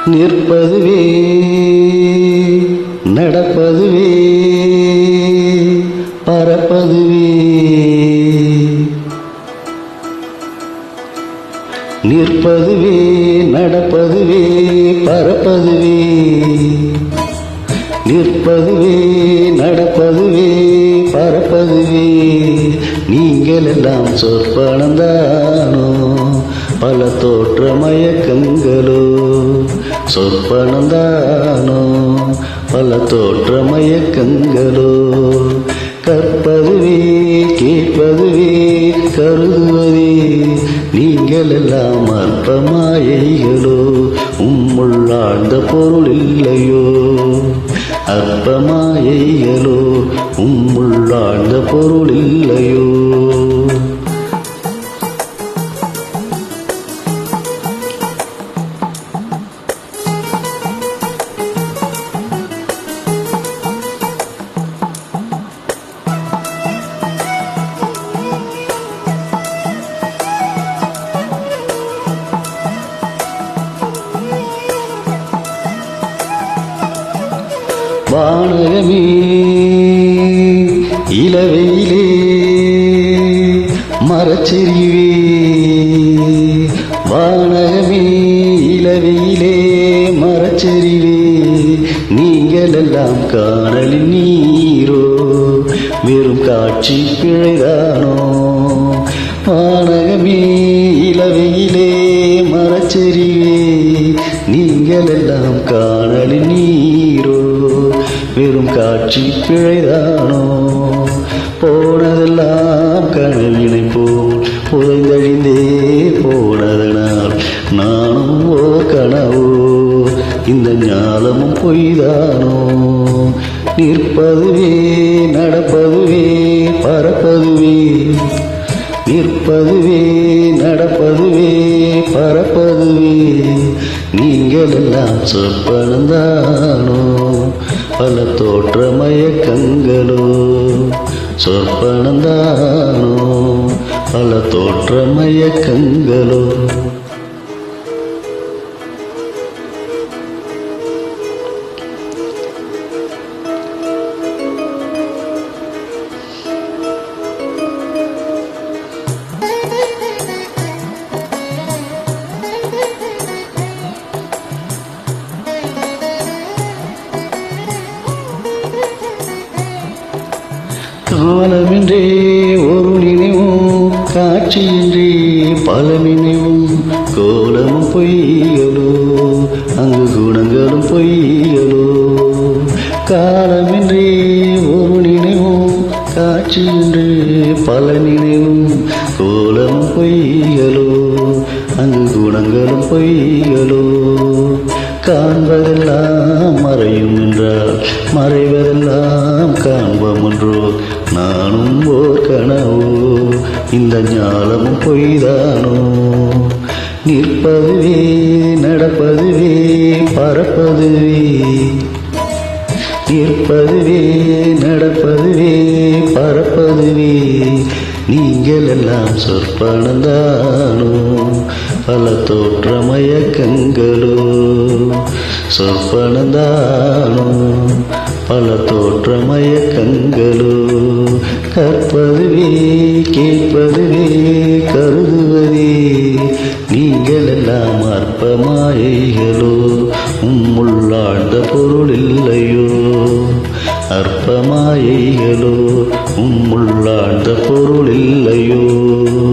நிற்பதுவே நடப்பதுவே பறப்பதுவே. நிற்பதுவே நடப்பதுவே பறப்பதுவே. நிற்பதுவே நடப்பதுவே பறப்பதுவே. நீங்கள் எல்லாம் சொற்பனந்தானோ பல தோற்ற மயக்கங்களோ. சொற்பனந்தானோ பல தோற்ற மயக்கங்களோ. கற்பதுவே கேட்பதுவே கருதுவதே. நீங்கள் எல்லாம் அற்ப மாயைகளோ. உம்முள்ளாழ்ந்த பொருள் இல்லையோ. அற்ப மாயைகளோ. உம்முள்ளாழ்ந்த பொருள் இல்லையோ. வானகமே இளவெயிலே மரச்செறிவே. வானகமே இளவெயிலே மரச்செறிவே. நீங்கள் எல்லாம் காணலின் நீரோ வெறும் காட்சி பிழைதானோ. வானகமே இளவெயிலே மரச்செறிவே. நீங்கள் எல்லாம் காணலின் நீரோ வெறும் காட்சி பிழைதானோ. போனதெல்லாம் கனவினை போல் புதைந்தழிந்தே போனதனால் நானும் ஓ கனவோ இந்த ஞாலமும் பொய்தானோ. நிற்பதுவே நடப்பதுவே பறப்பதுவே. நிற்பதுவே நடப்பதுவே பறப்பதுவே. நீங்கள் எல்லாம் சொற்பனந்தானோ பல தோற்ற மயக்கங்களோ. சொற்பனந்தானோ பல தோற்ற மயக்கங்களோ. காலமின்றே ஒரு நினைவும் காட்சியின்றி பல நினைவும் கோலமும் பொய்களோ. அங்கு குணங்களும் பொய்களோ. காலமின்றே ஒரு நினைவும் காட்சியின்றி பல நினைவும் கோலமும் பொய்களோ. அங்கு குணங்களும் பொய்களோ. காண்பதெல்லாம் மறையும் என்றால் மறைவதெல்லாம் காண்போம் என்றோ. நானும் ஓர் கனவோ இந்த ஞாலமும் பொய்தானோ. நிற்பதுவே நடப்பதுவே பறப்பதுவே. நிற்பதுவே நடப்பதுவே பறப்பதுவே. நீங்கள் எல்லாம் சொற்பனந்தானோ பல தோற்ற மயக்கங்களோ. சொற்பனந்தானோ பல தோற்ற மயக்கங்களோ. கற்பதுவே கேட்பதுவே கருதுவதே. நீங்கள் எல்லாம் அற்ப மாயைகளோ. உம்முள்ளாழ்ந்த பொருள் இல்லையோ. அற்ப மாயைகளோ. உம்முள்ளாழ்ந்த பொருள் இல்லையோ.